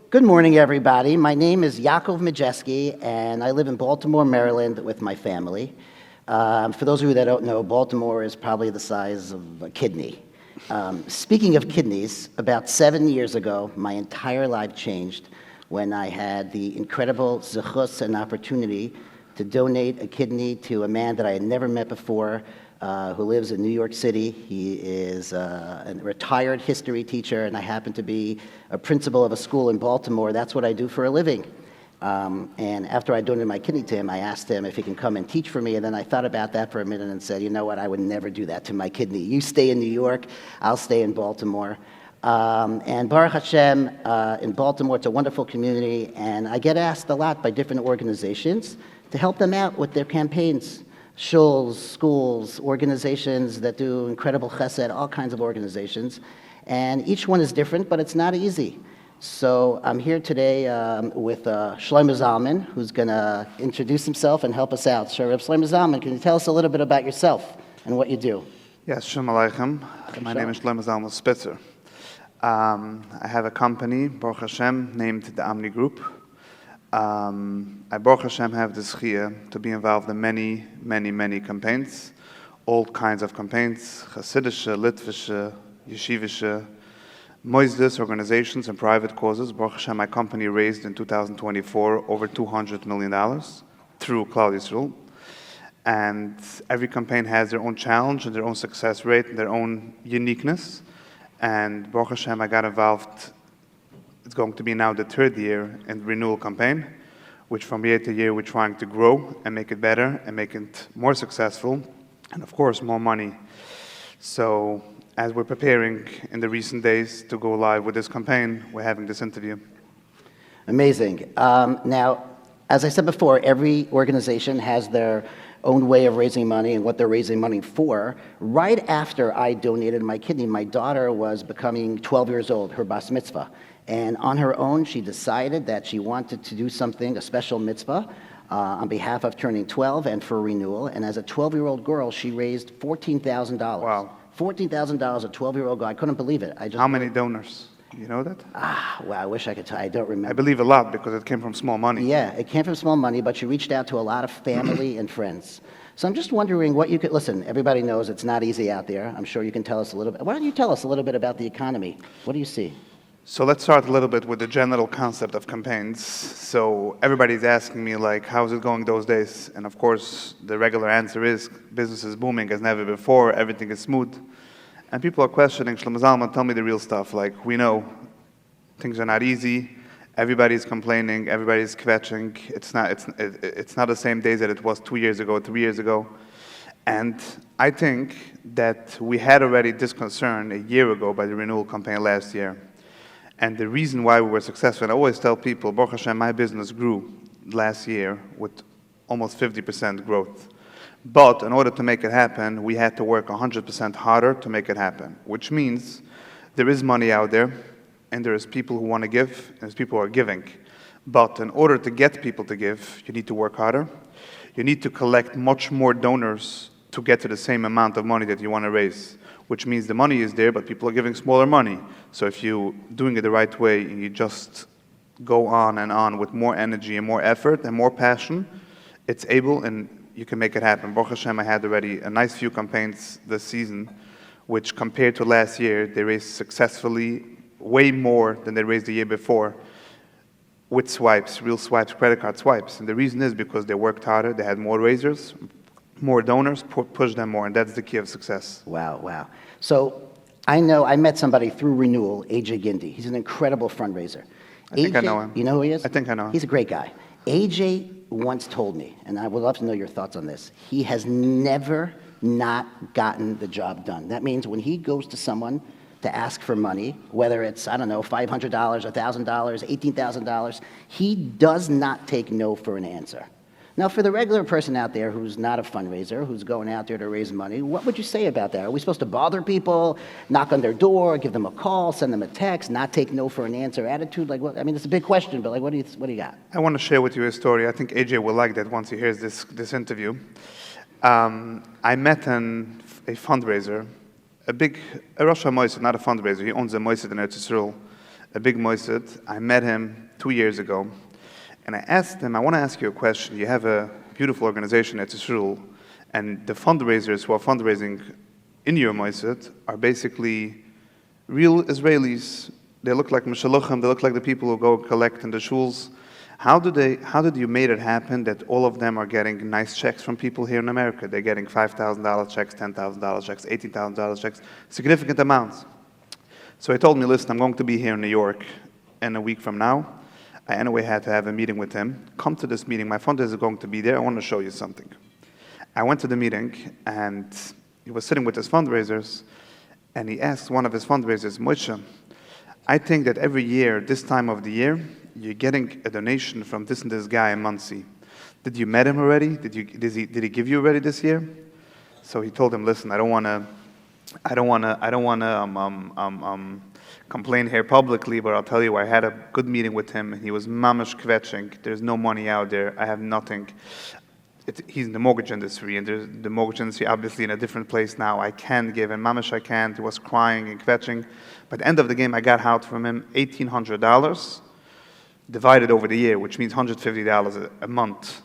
Good morning, everybody. My name is Yaakov Majeski, and I live in Baltimore, Maryland, with my family. For those of you that don't know, Baltimore is probably the size of a kidney. Speaking of kidneys, about 7 years ago, my entire life changed when I had the incredible zechus and opportunity to donate a kidney to a man that I had never met before, who lives in New York City. He is a retired history teacher, and I happen to be a principal of a school in Baltimore. That's what I do for a living. And after I donated my kidney to him, I asked him if he can come and teach for me, and then I thought about that for a minute and said, you know what, I would never do that to my kidney. You stay in New York, I'll stay in Baltimore. And Baruch Hashem, in Baltimore, it's a wonderful community, and I get asked a lot by different organizations to help them out with their campaigns. Shuls, schools, organizations that do incredible chesed, all kinds of organizations. And each one is different, but it's not easy. So I'm here today with Shlomo Zalman, who's going to introduce himself and help us out. So Reb Shlomo Zalman, can you tell us a little bit about yourself and what you do? Yes, Shalom Aleichem. My name is Shlomo Zalman Spitzer. I have a company, Baruch Hashem, named the Amni Group. I, Baruch Hashem, have the schia to be involved in many campaigns, all kinds of campaigns, Hasidische, Litvische, Yeshivische, Moisdus, organizations and private causes. Baruch Hashem, my company raised in 2024 over $200 million through Klal Yisrael. And every campaign has their own challenge and their own success rate and their own uniqueness. And Baruch Hashem, I got involved. It's going to be now the third year in the renewal campaign, which from year to year we're trying to grow and make it better and make it more successful, and of course more money. So as we're preparing in the recent days to go live with this campaign, we're having this interview. Amazing. Now, as I said before, every organization has their own way of raising money and what they're raising money for. Right after I donated my kidney, my daughter was becoming 12 years old, her bas mitzvah. And on her own, she decided that she wanted to do something, a special mitzvah, on behalf of turning 12 and for renewal. And as a 12-year-old girl, she raised $14,000. Wow. $14,000, a 12-year-old girl. I couldn't believe it. How many donors? You know that? Well, I wish I could tell. I don't remember. I believe a lot because it came from small money. Yeah, it came from small money, but she reached out to a lot of family and friends. So I'm just wondering what you could, listen, everybody knows it's not easy out there. I'm sure you can tell us a little bit. Why don't you tell us a little bit about the economy? What do you see? So let's start a little bit with the general concept of campaigns. So everybody's asking me, like, how's it going those days? And of course, the regular answer is business is booming as never before. Everything is smooth. And people are questioning, Shlomo Zalman, tell me the real stuff. Like, we know things are not easy. Everybody's complaining. Everybody's kvetching. It's not the same days that it was 2 years ago, 3 years ago. And I think that we had already this concern a year ago by the renewal campaign last year. And the reason why we were successful, and I always tell people, Baruch Hashem, my business grew last year with almost 50% growth. But in order to make it happen, we had to work 100% harder to make it happen, which means there is money out there, and there is people who want to give, and there's people who are giving. But in order to get people to give, you need to work harder. You need to collect much more donors to get to the same amount of money that you want to raise, which means the money is there, but people are giving smaller money. So if you're doing it the right way, and you just go on and on with more energy and more effort and more passion, it's able and you can make it happen. Baruch Hashem, I had already a nice few campaigns this season, which compared to last year, they raised successfully way more than they raised the year before with swipes, real swipes, credit card swipes. And the reason is because they worked harder, they had more raisers, more donors, push them more, and that's the key of success. Wow. So I know I met somebody through Renewal, AJ Gindi. He's an incredible fundraiser. I think I know him. You know who he is? I think I know him. He's a great guy. AJ once told me, and I would love to know your thoughts on this, he has never not gotten the job done. That means when he goes to someone to ask for money, whether it's, I don't know, $500, $1,000, $18,000, he does not take no for an answer. Now, for the regular person out there who's not a fundraiser, who's going out there to raise money, what would you say about that? Are we supposed to bother people, knock on their door, give them a call, send them a text, not take no for an answer attitude? Like, what? I mean, it's a big question, but like, what do you got? I want to share with you a story. I think AJ will like that once he hears this interview. I met a fundraiser, a Rosh HaMoised, not a fundraiser. He owns a Moised in Eretz Yisrael, a big moiset. I met him 2 years ago, and I asked him, I want to ask you a question. You have a beautiful organization at Yisrael, and the fundraisers who are fundraising in your moiset are basically real Israelis. They look like Meshalochim, they look like the people who go collect in the shuls. How did you make it happen that all of them are getting nice checks from people here in America? They're getting $5,000 checks, $10,000 checks, $18,000 checks, significant amounts. So he told me, listen, I'm going to be here in New York in a week from now. I anyway had to have a meeting with him. Come to this meeting, my fundraiser is going to be there, I want to show you something. I went to the meeting, and he was sitting with his fundraisers, and he asked one of his fundraisers, Moshe, I think that every year, this time of the year, you're getting a donation from this and this guy in Muncie. Did you met him already? Did he give you already this year? So he told him, listen, I don't want to complain here publicly, but I'll tell you, I had a good meeting with him, and he was mamash kvetching. There's no money out there. I have nothing. He's in the mortgage industry, and there's the mortgage industry obviously in a different place now. I can't give him, mamash I can't. He was crying and kvetching. By the end of the game, I got out from him $1,800 divided over the year, which means $150 a month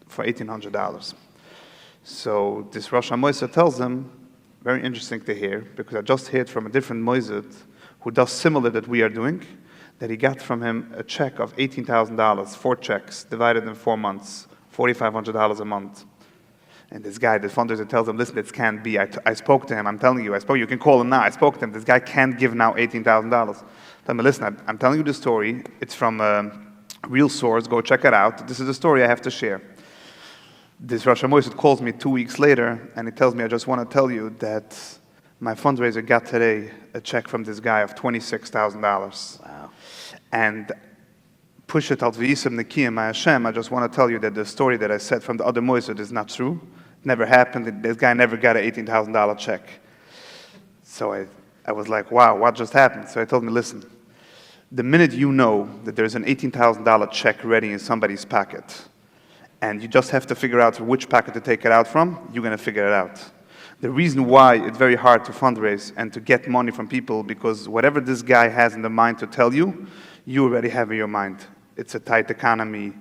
for $1,800. So this Rosh HaMoiseh tells him, very interesting to hear, because I just heard from a different Moised who does similar that we are doing, that he got from him a check of $18,000, 4 checks, divided in 4 months, $4,500 a month. And this guy, the fundraiser, tells him, listen, this can't be. I spoke to him, I'm telling you, you can call him now. I spoke to him, this guy can't give now $18,000. Tell me, listen, I'm telling you the story. It's from a real source. Go check it out. This is a story I have to share. This Rosh HaMoised calls me 2 weeks later, and he tells me, I just want to tell you that my fundraiser got today a check from this guy of $26,000. Wow. And push it out v'yisem nekiyim Hashem. I just want to tell you that the story that I said from the other Moised is not true. It never happened. This guy never got an $18,000 check. So I was like, wow, what just happened? So I told him, listen, the minute you know that there's an $18,000 check ready in somebody's pocket, and you just have to figure out which pocket to take it out from, you're going to figure it out. The reason why it's very hard to fundraise and to get money from people, because whatever this guy has in the mind to tell you, you already have in your mind. It's a tight economy.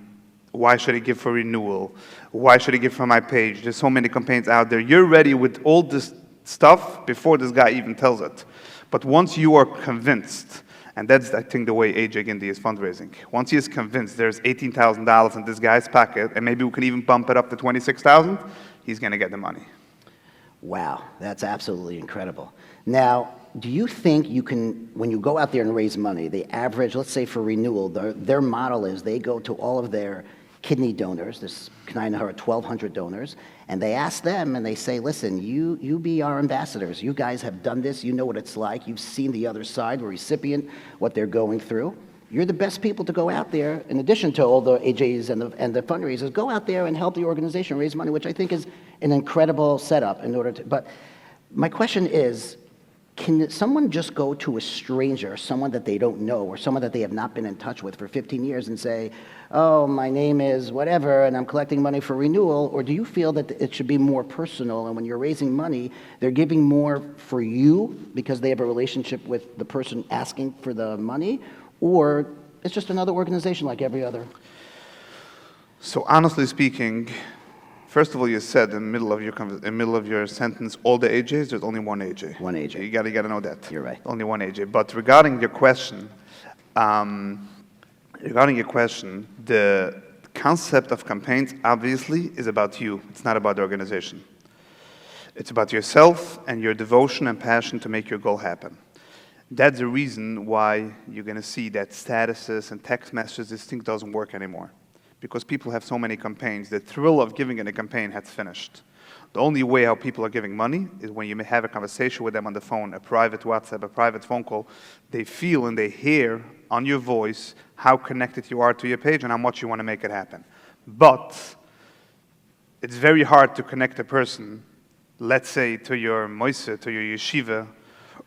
Why should he give for renewal? Why should he give for my page? There's so many campaigns out there. You're ready with all this stuff before this guy even tells it. But once you are convinced, and that's, I think, the way AJ Gindi is fundraising. Once he is convinced there's $18,000 in this guy's pocket, and maybe we can even bump it up to $26,000, he's going to get the money. Wow, that's absolutely incredible. Now, do you think you can, when you go out there and raise money, the average, let's say for renewal, their model is they go to all of their kidney donors, there's 1,200 donors, and they ask them and they say, listen, you be our ambassadors. You guys have done this. You know what it's like. You've seen the other side, the recipient, what they're going through. You're the best people to go out there, in addition to all the AJs and the fundraisers, go out there and help the organization raise money, which I think is an incredible setup in order to, but my question is, can someone just go to a stranger, someone that they don't know, or someone that they have not been in touch with for 15 years and say, oh, my name is whatever, and I'm collecting money for renewal? Or do you feel that it should be more personal, and when you're raising money, they're giving more for you because they have a relationship with the person asking for the money? Or it's just another organization like every other? So honestly speaking, first of all, you said in the middle of your sentence, all the AJs. There's only one AJ. One AJ. You gotta know that. You're right. Only one AJ. But regarding your question, the concept of campaigns obviously is about you. It's not about the organization. It's about yourself and your devotion and passion to make your goal happen. That's the reason why you're gonna see that statuses and text messages, this thing doesn't work anymore. Because people have so many campaigns, the thrill of giving in a campaign has finished. The only way how people are giving money is when you may have a conversation with them on the phone, a private WhatsApp, a private phone call. They feel and they hear on your voice how connected you are to your page and how much you want to make it happen. But it's very hard to connect a person, let's say to your moise, to your yeshiva,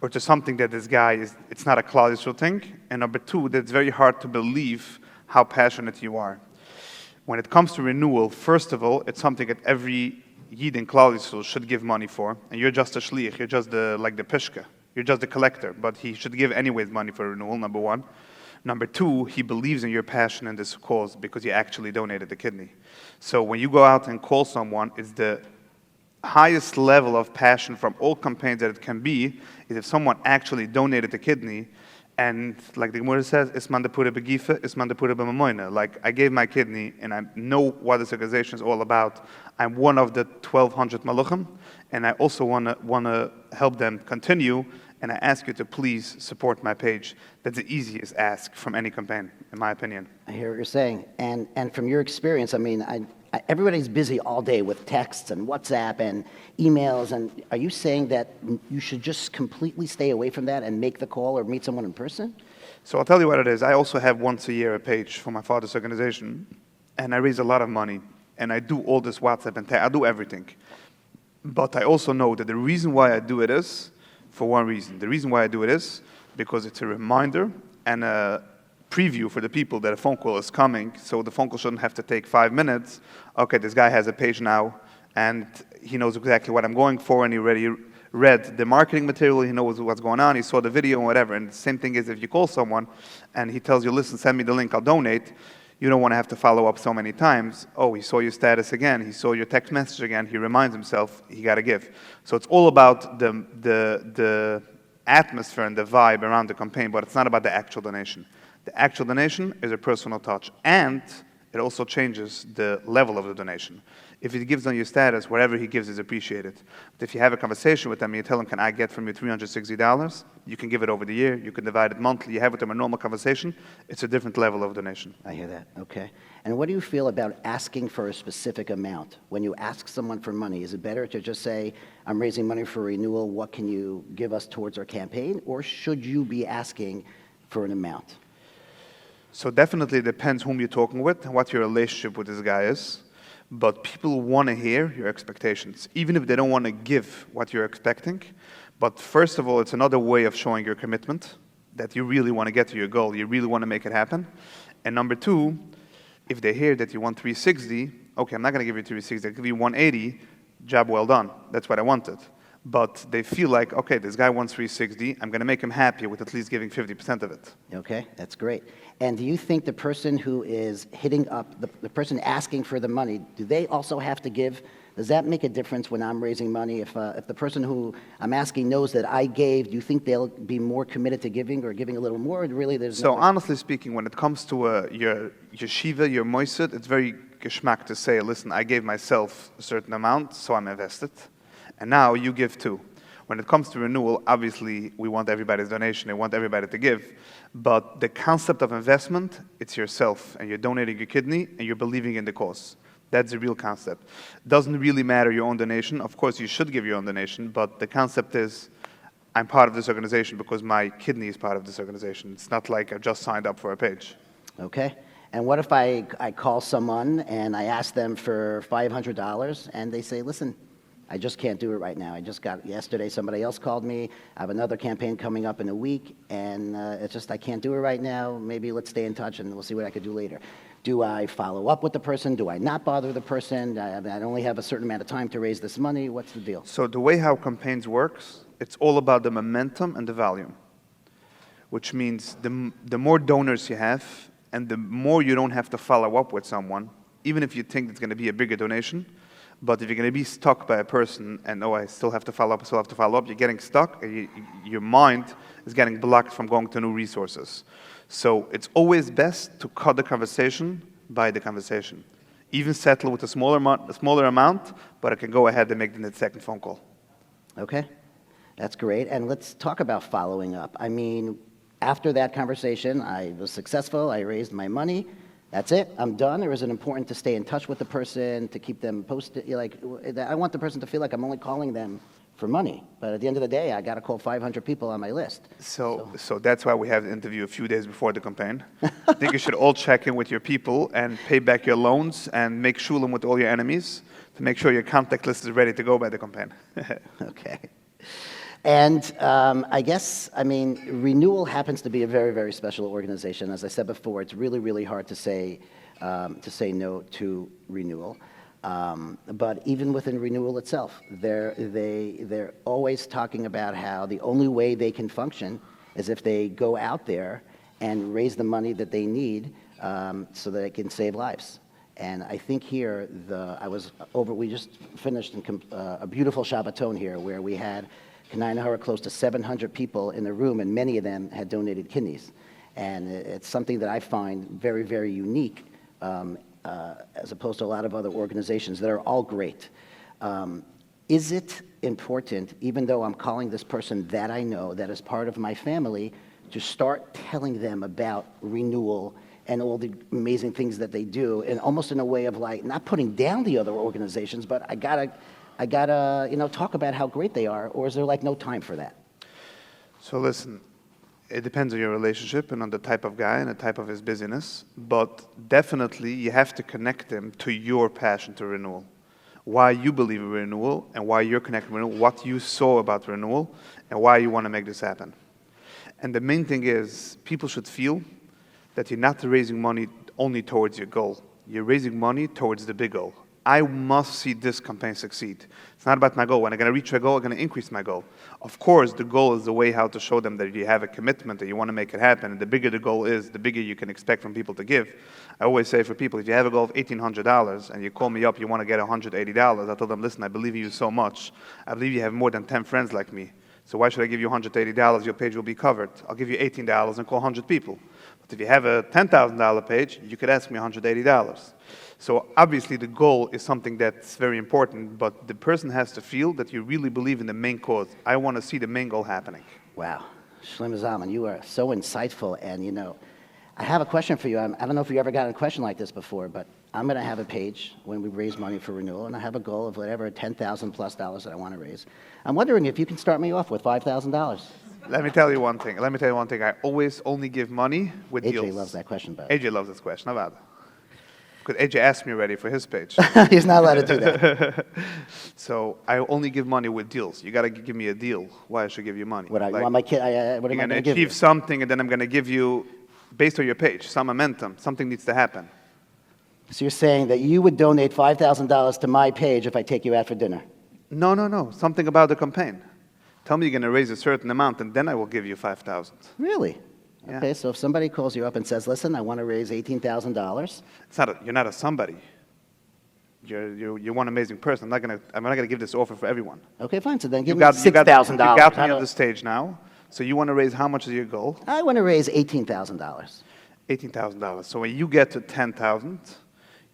or to something that this guy is, it's not a Klal Yisrael thing. And number two, that it's very hard to believe how passionate you are. When it comes to renewal, first of all, it's something that every Yid in Klal Yisrael should give money for, and you're just a shliach, you're just like the pishka, you're just the collector, but he should give anyways money for renewal, number one. Number two, he believes in your passion and this cause because you actually donated the kidney. So when you go out and call someone, it's the highest level of passion from all campaigns that it can be, is if someone actually donated the kidney, and like the Gemara says, "Isman depure begife, isman depure b'mamoina." Like, I gave my kidney, and I know what this organization is all about. I'm one of the 1,200 maluchim, and I also want to help them continue. And I ask you to please support my page. That's the easiest ask from any campaign, in my opinion. I hear what you're saying. And from your experience, I mean, everybody's busy all day with texts and WhatsApp and emails. And are you saying that you should just completely stay away from that and make the call or meet someone in person? So I'll tell you what it is. I also have once a year a page for my father's organization, and I raise a lot of money, and I do all this WhatsApp and I do everything. But I also know that the reason why I do it is for one reason. The reason why I do it is because it's a reminder and a preview for the people that a phone call is coming, so the phone call shouldn't have to take 5 minutes. Okay, this guy has a page now, and he knows exactly what I'm going for, and he already read the marketing material, he knows what's going on, he saw the video and whatever. And the same thing is if you call someone and he tells you, listen, send me the link, I'll donate, you don't want to have to follow up so many times. Oh, he saw your status again, he saw your text message again, he reminds himself he got to give. So it's all about the atmosphere and the vibe around the campaign, but it's not about the actual donation. The actual donation is a personal touch, and it also changes the level of the donation. If he gives on your status, whatever he gives is appreciated. But if you have a conversation with them and you tell them, can I get from you $360? You can give it over the year, you can divide it monthly, you have with them a normal conversation, it's a different level of donation. I hear that, okay. And what do you feel about asking for a specific amount? When you ask someone for money, is it better to just say, I'm raising money for renewal, what can you give us towards our campaign? Or should you be asking for an amount? So definitely it depends whom you're talking with and what your relationship with this guy is. But people want to hear your expectations, even if they don't want to give what you're expecting. But first of all, it's another way of showing your commitment, that you really want to get to your goal, you really want to make it happen. And number two, if they hear that you want 360, okay, I'm not going to give you 360, I'll give you 180, job well done, that's what I wanted. But they feel like, okay, this guy wants 360, I'm going to make him happy with at least giving 50% of it. Okay, that's great. And do you think the person who is hitting up, the person asking for the money, do they also have to give? Does that make a difference when I'm raising money? If the person who I'm asking knows that I gave, do you think they'll be more committed to giving or giving a little more? Or really, there's so no honestly speaking, when it comes to your yeshiva, your moiset, it's very geschmack to say, listen, I gave myself a certain amount, so I'm invested. And now you give too. When it comes to renewal, obviously we want everybody's donation, we want everybody to give. But the concept of investment, it's yourself, and you're donating your kidney, and you're believing in the cause. That's the real concept. Doesn't really matter your own donation. Of course, you should give your own donation, but the concept is, I'm part of this organization because my kidney is part of this organization. It's not like I just signed up for a page. Okay. And what if I call someone and I ask them for $500 and they say, listen, I just can't do it right now. I just got, yesterday somebody else called me. I have another campaign coming up in a week, and it's just I can't do it right now. Maybe let's stay in touch and we'll see what I could do later. Do I follow up with the person? Do I not bother the person? I only have a certain amount of time to raise this money. What's the deal? So the way how campaigns works, it's all about the momentum and the volume, which means the more donors you have and the more you don't have to follow up with someone, even if you think it's going to be a bigger donation. But if you're going to be stuck by a person and, oh, I still have to follow up, you're getting stuck, and your mind is getting blocked from going to new resources. So it's always best to cut the conversation by the conversation. Even settle with a smaller amount, but I can go ahead and make the second phone call. Okay, that's great. And let's talk about following up. I mean, after that conversation, I was successful, I raised my money. That's it, I'm done, or is it important to stay in touch with the person, to keep them posted? Like, I want the person to feel like I'm only calling them for money, but at the end of the day, I got to call 500 people on my list. So that's why we have the interview a few days before the campaign. I think you should all check in with your people and pay back your loans and make shulam with all your enemies to make sure your contact list is ready to go by the campaign. Okay. And I guess, I mean, Renewal happens to be a very, very special organization. As I said before, it's really, really hard to say no to Renewal. But even within Renewal itself, they're always talking about how the only way they can function is if they go out there and raise the money that they need so that it can save lives. And I think here, we just finished a beautiful Shabbaton here where we had close to 700 people in the room, and many of them had donated kidneys. And it's something that I find very, very unique as opposed to a lot of other organizations that are all great. Is it important, even though I'm calling this person that I know, that is part of my family, to start telling them about renewal and all the amazing things that they do, and almost in a way of like, not putting down the other organizations, but I gotta, talk about how great they are, or is there like no time for that? So listen, it depends on your relationship and on the type of guy and the type of his busyness, but definitely you have to connect them to your passion to renewal. Why you believe in renewal and why you're connected with renewal, what you saw about renewal, and why you want to make this happen. And the main thing is, people should feel that you're not raising money only towards your goal. You're raising money towards the big goal. I must see this campaign succeed. It's not about my goal. When I'm going to reach a goal, I'm going to increase my goal. Of course, the goal is the way how to show them that you have a commitment, that you want to make it happen. And the bigger the goal is, the bigger you can expect from people to give. I always say for people, if you have a goal of $1,800 and you call me up, you want to get $180, I tell them, listen, I believe in you so much. I believe you have more than 10 friends like me. So why should I give you $180? Your page will be covered. I'll give you $18 and call 100 people. But if you have a $10,000 page, you could ask me $180. So obviously the goal is something that's very important, but the person has to feel that you really believe in the main cause. I want to see the main goal happening. Wow. Shlomo Zalman, you are so insightful. And, I have a question for you. I don't know if you ever got a question like this before, but I'm going to have a page when we raise money for renewal, and I have a goal of whatever, $10,000 plus that I want to raise. I'm wondering if you can start me off with $5,000. Let me tell you one thing. I always only give money with deals. AJ loves that question, but AJ loves this question. How about it? Because AJ asked me already for his page. He's not allowed to do that. So I only give money with deals. You got to give me a deal. Why I should give you money? What you want my kid? What am I You're going to going to give you? achieve something, and then I'm going to give you, based on your page, some momentum. Something needs to happen. So you're saying that you would donate $5,000 to my page if I take you out for dinner? No. Something about the campaign. Tell me you're going to raise a certain amount, and then I will give you $5,000. Really? Yeah. Okay, so if somebody calls you up and says, listen, I want to raise $18,000. You're not a somebody. You're one amazing person. I'm not gonna give this offer for everyone. Okay, fine. So then give me $6,000. You got me on the stage now. So you want to raise how much is your goal? I want to raise $18,000. $18,000. So when you get to 10,000,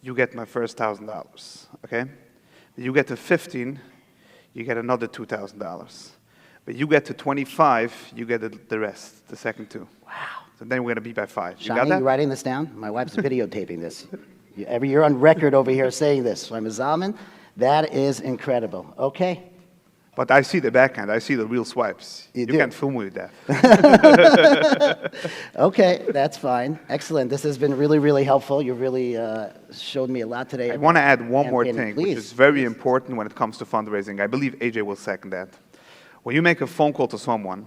you get my first $1,000. Okay? You get to 15, you get another $2,000. But you get to 25, you get the rest, the second two. Wow. So then we're going to be by 5. You Shani, got that? you writing this down? My wife's videotaping this. You're on record over here saying this. Shlomo Zalman, that is incredible. Okay. But I see the backhand. I see the real swipes. You You do. can't fool me with that. Okay, that's fine. Excellent. This has been really, really helpful. You really showed me a lot today. I want to add one more campaigning. thing, which Please. is very important when it comes to fundraising. I believe AJ will second that. When you make a phone call to someone,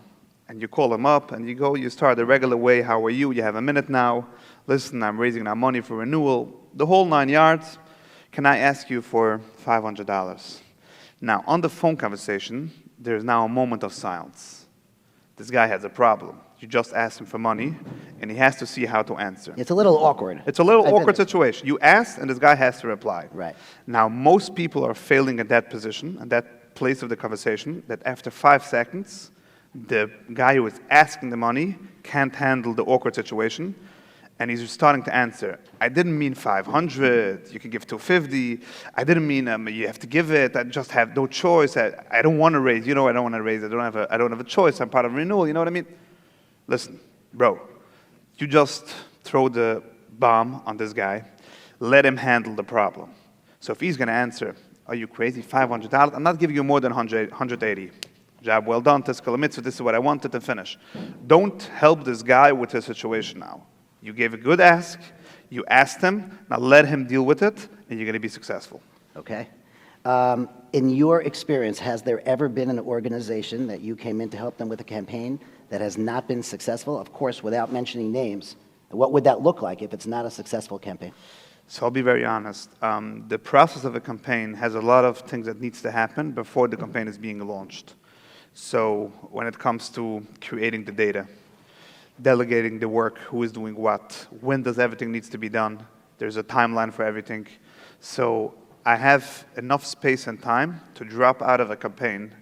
and you call them up, and you start the regular way, how are you? You have a minute now. Listen, I'm raising our money for renewal. The whole 9 yards. Can I ask you for $500? Now, on the phone conversation, there's now a moment of silence. This guy has a problem. You just asked him for money, and he has to see how to answer. It's a little awkward. It's a little I've been awkward there. situation. You asked, and this guy has to reply. Right. Now, most people are failing at that position, at that place of the conversation, that after 5 seconds, the guy who is asking the money can't handle the awkward situation, and he's starting to answer. I didn't mean 500. You can give 250. I didn't mean you have to give it. I just have no choice. I don't want to raise. I don't want to raise. I don't have a choice. I'm part of renewal. You know what I mean? Listen, bro. You just throw the bomb on this guy. Let him handle the problem. So if he's going to answer, are you crazy? $500? I'm not giving you more than 180. Job well done. Tiskal mitzvah. This is what I wanted to finish. Don't help this guy with his situation now. You gave a good ask. You asked him. Now let him deal with it, and you're going to be successful. Okay. In your experience, has there ever been an organization that you came in to help them with a campaign that has not been successful? Of course, without mentioning names. What would that look like if it's not a successful campaign? So I'll be very honest. The process of a campaign has a lot of things that needs to happen before the campaign is being launched. So when it comes to creating the delegating the work, who is doing what, when does everything needs to be done. There's a timeline for everything. So I have enough space and time to drop out of a campaign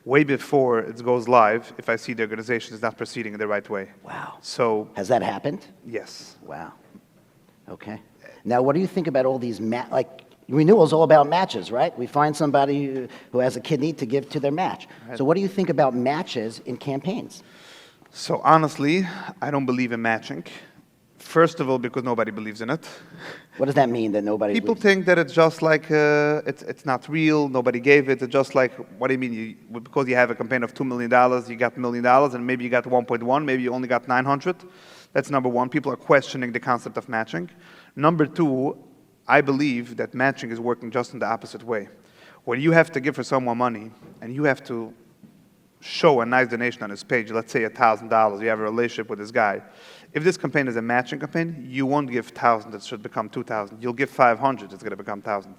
way before it goes live if I see the organization is not proceeding in the right way. Wow. So, Has that happened? yes. Wow. Okay. Now, what do you think about all these, renewal is all about matches, right? We find somebody who has a kidney to give to their match. Right. So what do you think about matches in campaigns? So honestly, I don't believe in matching. First of all, because nobody believes in it. What does that mean that nobody People believes? think that it's just like, it's not real, nobody gave it. It's just like, what do you mean? Because you have a campaign of $2 million, you got $1 million, and maybe you got 1.1, maybe you only got 900. That's number one. People are questioning the concept of matching. Number two, I believe that matching is working just in the opposite way. When you have to give for someone money, and you have to show a nice donation on his page, let's say $1,000, you have a relationship with this guy. If this campaign is a matching campaign, you won't give 1,000, it should become 2,000. You'll give 500, it's gonna become 1,000.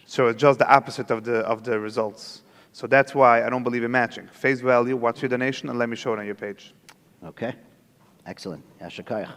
So it's just the opposite of the results. So that's why I don't believe in matching. Face value, what's your donation, and let me show it on your page. Okay. Excellent. Yasher Koach.